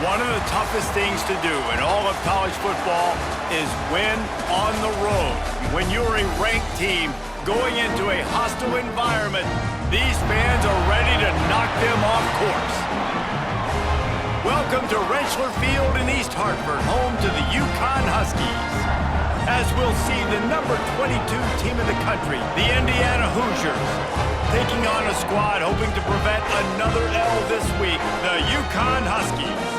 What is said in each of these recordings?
One of the toughest things to do in all of college football is win on the road. When you're a ranked team going into a hostile environment, these fans are ready to knock them off course. Welcome to Rentschler Field in East Hartford, home to the Uconn Huskies. As we'll see the number 22 team in the country, the Indiana Hoosiers, taking on a squad hoping to prevent another L this week, the Uconn Huskies.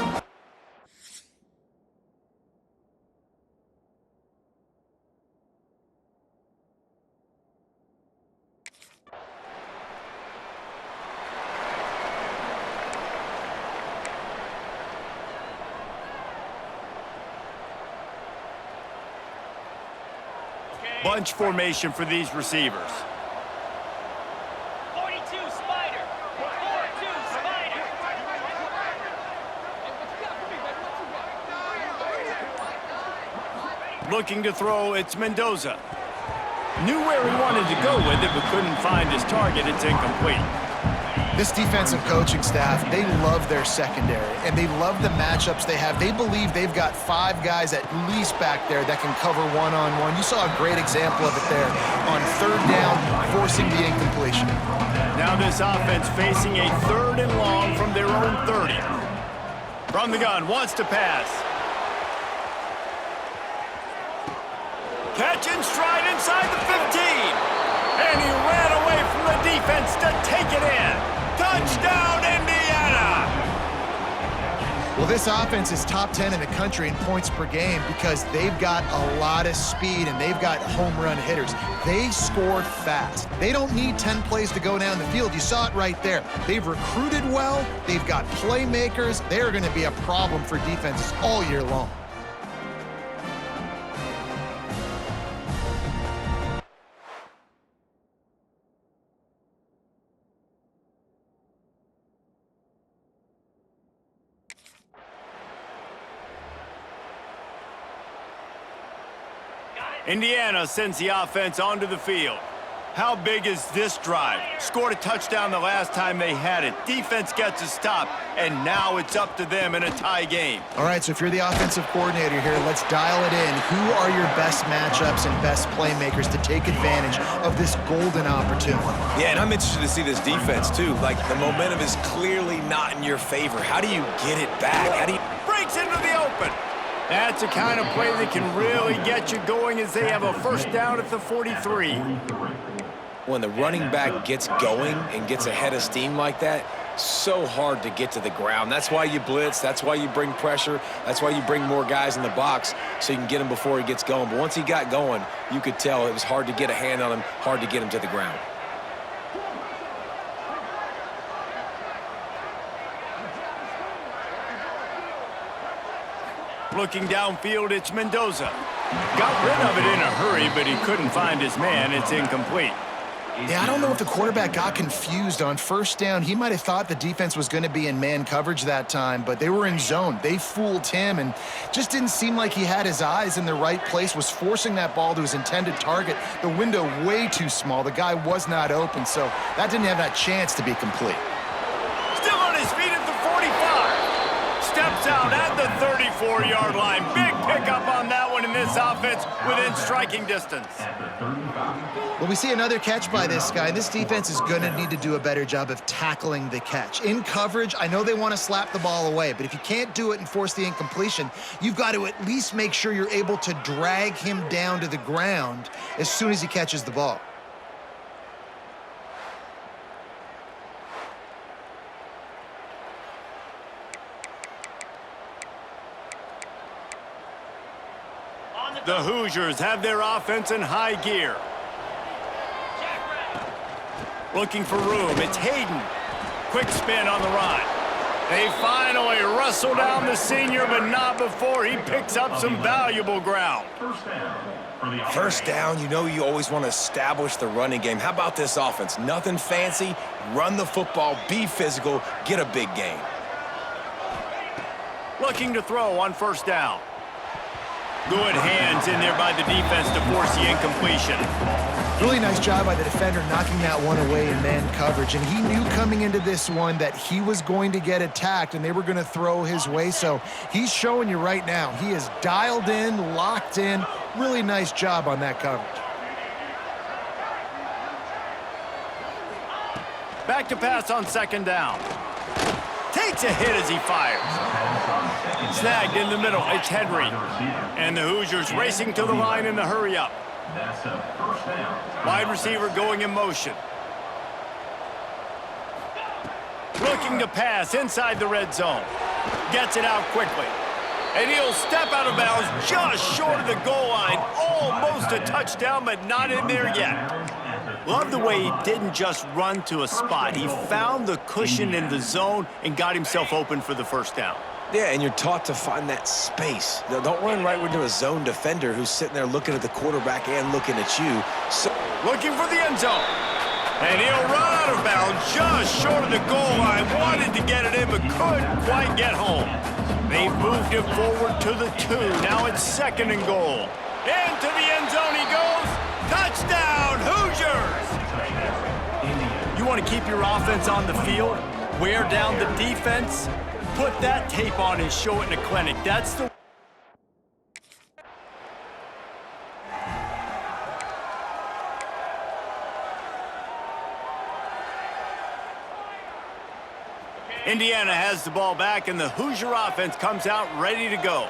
Bunch formation for these receivers. 42 Spider. 42 Spider. Looking to throw, it's Mendoza. Knew where he wanted to go with it, but couldn't find his target. It's incomplete. This defensive coaching staff, they love their secondary, and they love the matchups they have. They believe they've got 5 guys at least back there that can cover one-on-one. You saw a great example of it there on 3rd down, forcing the incompletion. Now this offense facing a 3rd and long from their own 30. From the gun, wants to pass. Catch and stride inside the 15. And he ran away from the defense to take it in. Touchdown, Indiana! Well, this offense is top 10 in the country in points per game because they've got a lot of speed and they've got home run hitters. They score fast. They don't need 10 plays to go down the field. You saw it right there. They've recruited well. They've got playmakers. They're going to be a problem for defenses all year long. Indiana sends the offense onto the field. How big is this drive? Scored a touchdown the last time they had it. Defense gets a stop, and now it's up to them in a tie game. All right, so if you're the offensive coordinator here, let's dial it in. Who are your best matchups and best playmakers to take advantage of this golden opportunity? Yeah, and I'm interested to see this defense, too. Like, the momentum is clearly not in your favor. How do you get it back? How do you... Breaks into the open. That's the kind of play that can really get you going as they have a 1st down at the 43. When the running back gets going and gets ahead of steam like that, so hard to get to the ground. That's why you blitz. That's why you bring pressure. That's why you bring more guys in the box so you can get him before he gets going. But once he got going, you could tell it was hard to get a hand on him, hard to get him to the ground. Looking downfield, it's Mendoza. Got rid of it in a hurry, but he couldn't find his man. It's incomplete. Yeah, I don't know if the quarterback got confused on 1st down. He might have thought the defense was going to be in man coverage that time, but they were in zone. They fooled him and just didn't seem like he had his eyes in the right place, was forcing that ball to his intended target. The window way too small. The guy was not open, so that didn't have that chance to be complete. Still on his feet at the 45. Steps out at the 34-yard line. Big pickup on that one in this offense within striking distance. Well, we see another catch by this guy. This defense is going to need to do a better job of tackling the catch. In coverage, I know they want to slap the ball away, but if you can't do it and force the incompletion, you've got to at least make sure you're able to drag him down to the ground as soon as he catches the ball. The Hoosiers have their offense in high gear. Looking for room, it's Hayden. Quick spin on the run. They finally wrestle down the senior, but not before he picks up some valuable ground. 1st down, you know you always want to establish the running game. How about this offense? Nothing fancy. Run the football, be physical, get a big gain. Looking to throw on 1st down. Good hands in there by the defense to force the incompletion. Really nice job by the defender knocking that one away in man coverage. And he knew coming into this one that he was going to get attacked and they were going to throw his way. So he's showing you right now, he is dialed in, locked in. Really nice job on that coverage. Back to pass on second down. Takes a hit as he fires. Snagged in the middle. It's Henry. And the Hoosiers racing to the line in the hurry up. That's a first down. Wide receiver going in motion. Looking to pass inside the red zone. Gets it out quickly. And he'll step out of bounds just short of the goal line. Almost a touchdown, but not in there yet. Love the way he didn't just run to a spot. He found the cushion in the zone and got himself open for the first down. Yeah, and you're taught to find that space. Now, don't run right into a zone defender who's sitting there looking at the quarterback and looking at you. So looking for the end zone. And he'll run out of bounds just short of the goal line. Wanted to get it in, but couldn't quite get home. They've moved it forward to the 2. Now it's second and goal. Into the end zone he goes. Touchdown, Hoosiers! You want to keep your offense on the field? Wear down the defense? Put that tape on and show it in a clinic. That's the... Indiana has the ball back, and the Hoosier offense comes out ready to go.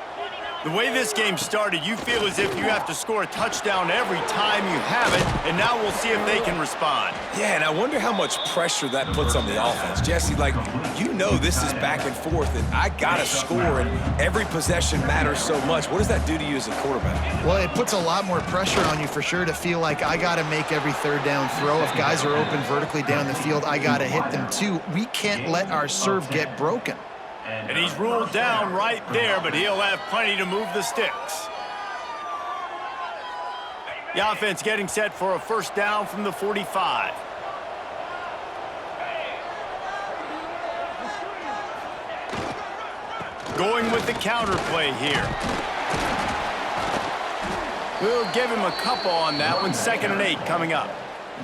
The way this game started, you feel as if you have to score a touchdown every time you have it, and now we'll see if they can respond. yeah, and I wonder how much pressure that puts on the offense. Jesse, like, you know this is back and forth, and I got to score, and every possession matters so much. What does that do to you as a quarterback? Well, it puts a lot more pressure on you for sure to feel like I got to make every third down throw. If guys are open vertically down the field, I got to hit them too. We can't let our serve get broken. And he's ruled down right there, but he'll have plenty to move the sticks. The offense getting set for a first down from the 45. Going with the counter play here. We'll give him a couple on that one. 2nd and 8 coming up.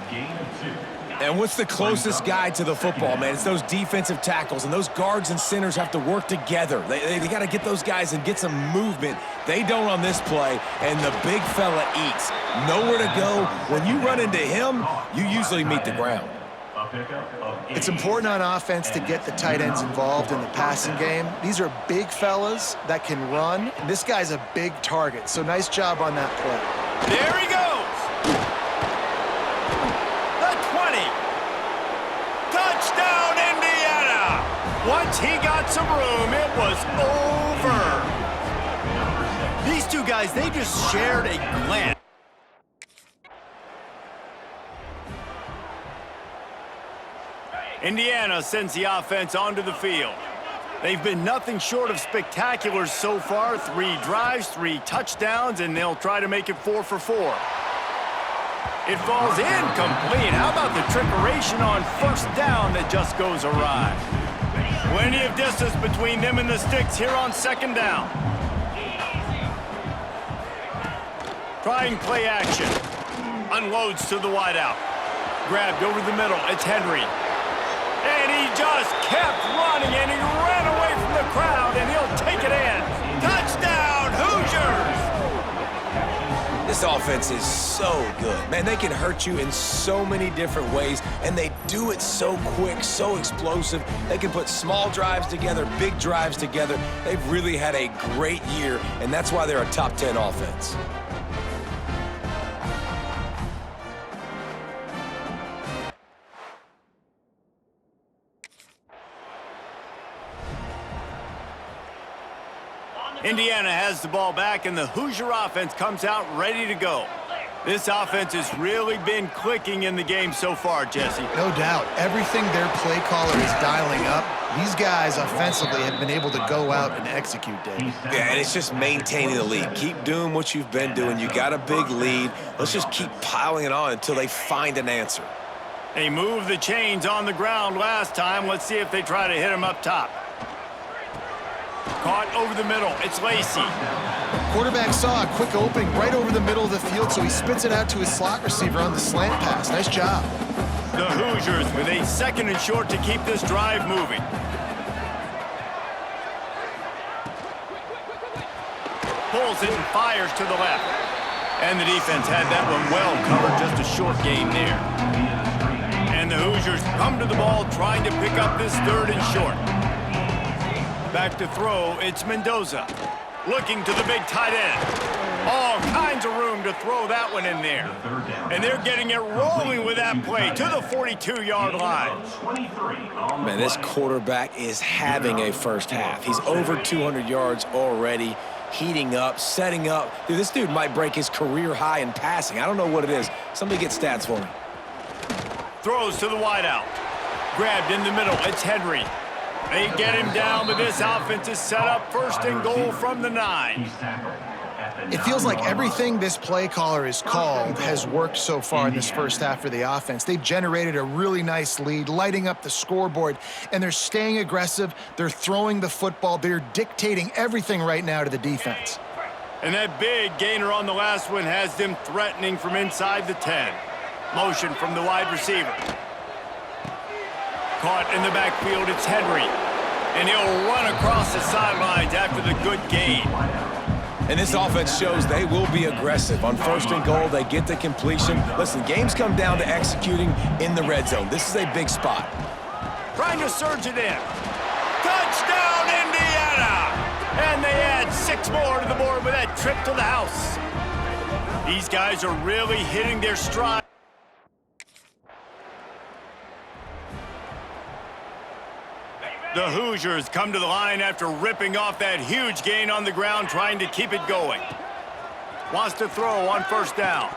Gain of 2. And what's the closest guy to the football, man? It's those defensive tackles, and those guards and centers have to work together. They got to get those guys and get some movement. They don't on this play, and the big fella eats. Nowhere to go. When you run into him, you usually meet the ground. It's important on offense to get the tight ends involved in the passing game. These are big fellas that can run, and this guy's a big target, so nice job on that play. There he goes. The 20. Touchdown, Indiana. Once he got some room, it was over. These two guys, they just shared a glance. Indiana sends the offense onto the field. They've been nothing short of spectacular so far. 3 drives, 3 touchdowns, and they'll try to make it 4 for 4. It falls incomplete. How about the trickeration on first down that just goes awry? Plenty of distance between them and the sticks here on 2nd down. Trying play action. Unloads to the wideout. Grabbed over the middle. It's Henry. And he just kept running, and he ran away from the crowd, and he'll take it in. Touchdown, Hoosiers! This offense is so good. Man, they can hurt you in so many different ways, and they do it so quick, so explosive. They can put small drives together, big drives together. They've really had a great year, and that's why they're a top 10 offense. Indiana has the ball back, and the Hoosier offense comes out ready to go. This offense has really been clicking in the game so far, Jesse. No doubt. Everything their play caller is dialing up, these guys offensively have been able to go out and execute, Dave. Yeah, and it's just maintaining the lead. Keep doing what you've been doing. You got a big lead. Let's just keep piling it on until they find an answer. They moved the chains on the ground last time. Let's see if they try to hit him up top. Caught over the middle. It's Lacey. Quarterback saw a quick opening right over the middle of the field, so he spits it out to his slot receiver on the slant pass. Nice job. The Hoosiers with a 2nd and short to keep this drive moving. Pulls it and fires to the left. And the defense had that one well covered, just a short gain there. And the Hoosiers come to the ball trying to pick up this 3rd and short. Back to throw, it's Mendoza. Looking to the big tight end. All kinds of room to throw that one in there. And they're getting it rolling with that play to the 42-yard line. Man, this quarterback is having a first half. He's over 200 yards already, heating up, setting up. Dude, this dude might break his career high in passing. I don't know what it is. Somebody get stats for me. Throws to the wideout. Grabbed in the middle. It's Henry. They get him down, but this offense is set up 1st and goal from the 9. It feels like everything this play caller has called has worked so far in this first half for the offense. They've generated a really nice lead, lighting up the scoreboard, and they're staying aggressive. They're throwing the football. They're dictating everything right now to the defense. And that big gainer on the last one has them threatening from inside the 10. Motion from the wide receiver. Caught in the backfield, it's Henry. And he'll run across the sidelines after the good gain. And this offense shows they will be aggressive. On 1st and goal, they get the completion. Listen, games come down to executing in the red zone. This is a big spot. Trying to surge it in. Touchdown, Indiana! And they add 6 more to the board with that trip to the house. These guys are really hitting their stride. The Hoosiers come to the line after ripping off that huge gain on the ground, trying to keep it going. Wants to throw on 1st down.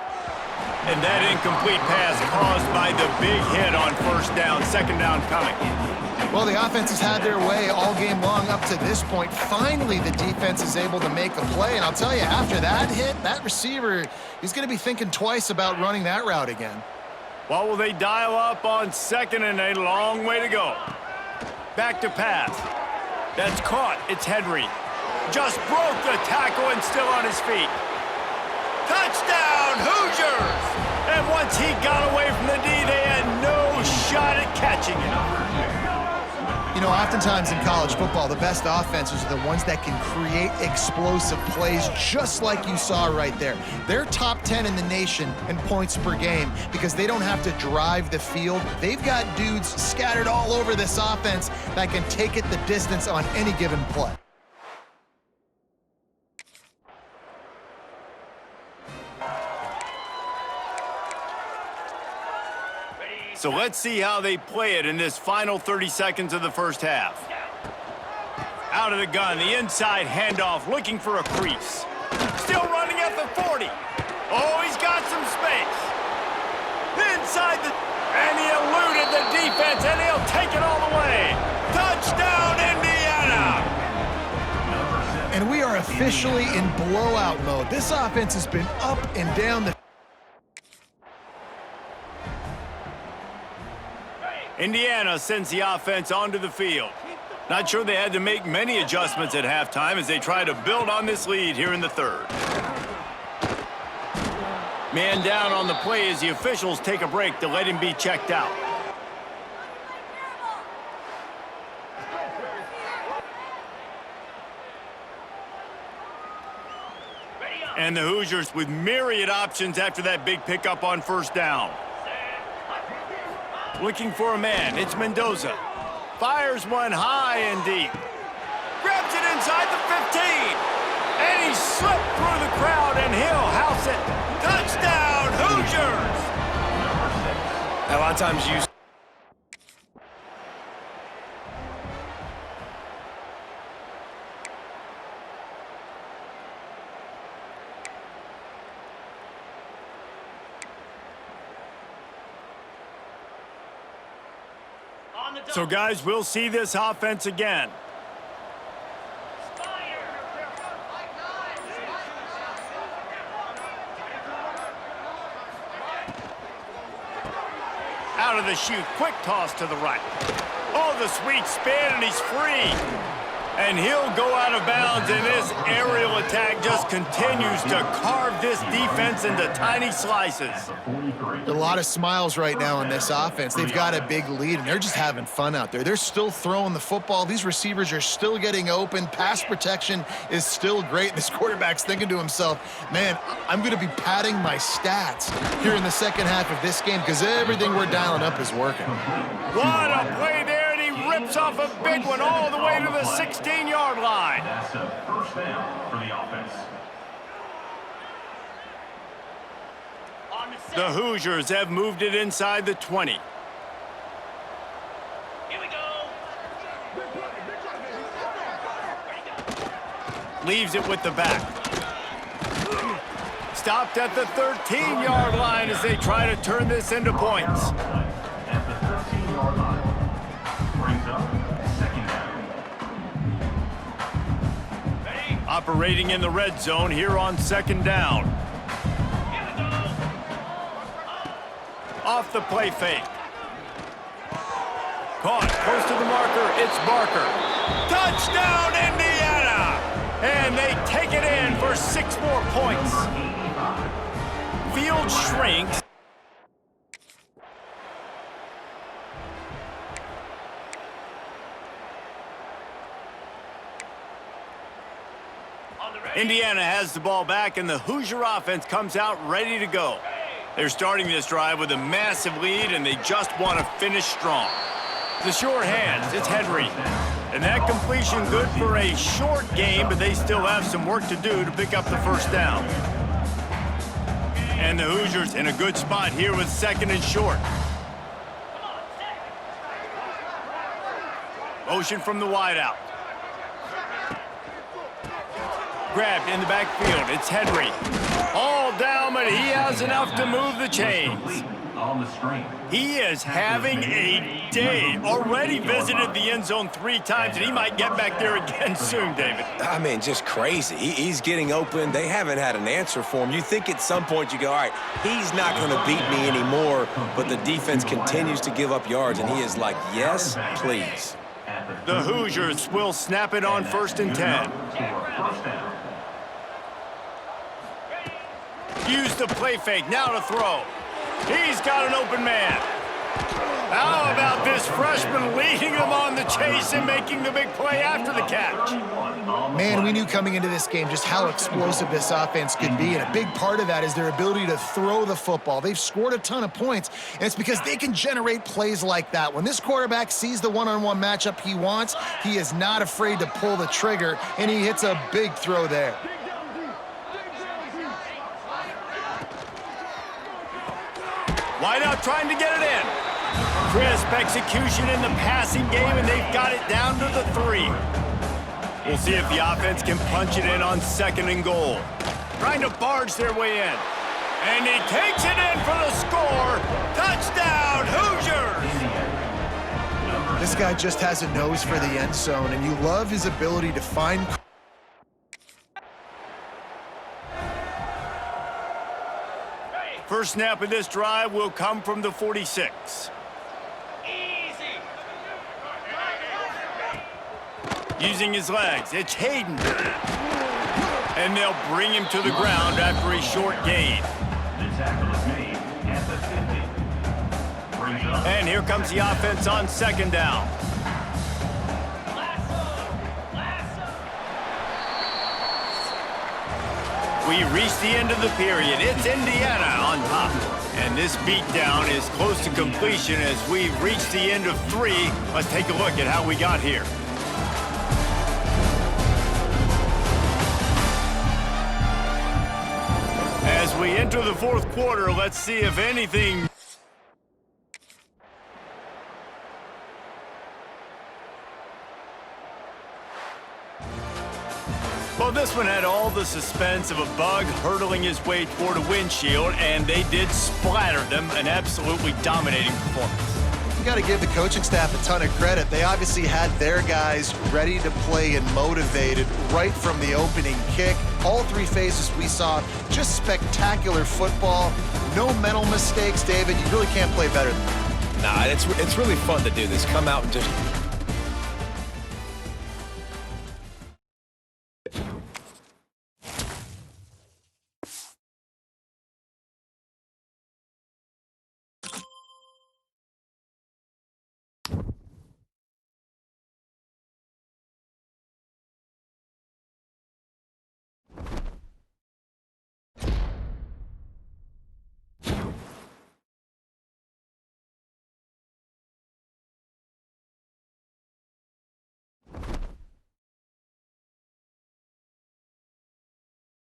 And that incomplete pass caused by the big hit on 1st down, 2nd down coming. Well, the offense has had their way all game long up to this point. Finally, the defense is able to make a play. And I'll tell you, after that hit, that receiver, he's going to be thinking twice about running that route again. Well, will they dial up on 2nd and a long way to go? Back to pass. That's caught. It's Henry. Just broke the tackle and still on his feet. Touchdown, Hoosiers! And once he got away from the D, they had no shot at catching it. You know, oftentimes in college football, the best offenses are the ones that can create explosive plays just like you saw right there. They're top 10 in the nation in points per game because they don't have to drive the field. They've got dudes scattered all over this offense that can take it the distance on any given play. So let's see how they play it in this final 30 seconds of the first half. Out of the gun, the inside handoff, looking for a crease. Still running at the 40. Oh, he's got some space. Inside the... And he eluded the defense, and he'll take it all the way. Touchdown, Indiana! And we are officially in blowout mode. This offense has been up and down the... Indiana sends the offense onto the field. Not sure they had to make many adjustments at halftime as they try to build on this lead here in the 3rd. Man down on the play as the officials take a break to let him be checked out. And the Hoosiers with myriad options after that big pickup on 1st down. Looking for a man, it's Mendoza. Fires one high and deep. Grabs it inside the 15. And he slipped through the crowd and he'll house it. Touchdown, Hoosiers! A lot of times you... So, guys, we'll see this offense again. Out of the chute, quick toss to the right. Oh, the sweet spin, and he's free. And he'll go out of bounds, and this aerial attack just continues to carve this defense into tiny slices. A lot of smiles right now in this offense. They've got a big lead, and they're just having fun out there. They're still throwing the football. These receivers are still getting open. Pass protection is still great. This quarterback's thinking to himself, man, I'm going to be padding my stats here in the second half of this game because everything we're dialing up is working. What a play there. Rips off a big one all the way to the 16-yard line. That's a first down for the offense. The Hoosiers have moved it inside the 20. Here we go. Leaves it with the back. Stopped at the 13-yard line as they try to turn this into points. At the 13-yard line. Brings up second down. Operating in the red zone here on second down. Off the play fake. Caught close to the marker. It's Barker. Touchdown, Indiana! And they take it in for 6 more points. Field shrinks. Indiana has the ball back, and the Hoosier offense comes out ready to go. They're starting this drive with a massive lead, and they just want to finish strong. The sure hands, it's Henry. And that completion good for a short game, but they still have some work to do to pick up the first down. And the Hoosiers in a good spot here with second and short. Motion from the wideout. Grabbed in the backfield. It's Henry. All down, but he has enough to move the chains. On the screen. He is having a day. Already visited the end zone 3 times, and he might get back there again soon, David. I mean, just crazy. He's getting open. They haven't had an answer for him. You think at some point you go, all right, he's not going to beat me anymore, but the defense continues to give up yards, and he is like, yes, please. The Hoosiers will snap it on 1st and 10. Use the play fake, now to throw. He's got an open man. How about this freshman leading them on the chase and making the big play after the catch? Man, we knew coming into this game just how explosive this offense could be, and a big part of that is their ability to throw the football. They've scored a ton of points, and it's because they can generate plays like that. When this quarterback sees the one-on-one matchup he wants, he is not afraid to pull the trigger, and he hits a big throw there. Wideout trying to get it in. Crisp execution in the passing game, and they've got it down to the 3. We'll see if the offense can punch it in on 2nd and goal. Trying to barge their way in. And he takes it in for the score. Touchdown, Hoosiers! This guy just has a nose for the end zone, and you love his ability to find... First snap of this drive will come from the 46. Easy. Using his legs, it's Hayden. And they'll bring him to the ground after a short gain. The tackle is made at the 50. Brings up. And here comes the offense on 2nd down. We reach the end of the period. It's Indiana on top. And this beatdown is close to completion as we've reached the end of 3. Let's take a look at how we got here. As we enter the 4th quarter, let's see if anything... Well, this one had all the suspense of a bug hurtling his way toward a windshield, and they did splatter them, an absolutely dominating performance. You got to give the coaching staff a ton of credit. They obviously had their guys ready to play and motivated right from the opening kick. All 3 phases we saw, just spectacular football. No mental mistakes, David. You really can't play better than that. Nah, it's really fun to do this. Come out and just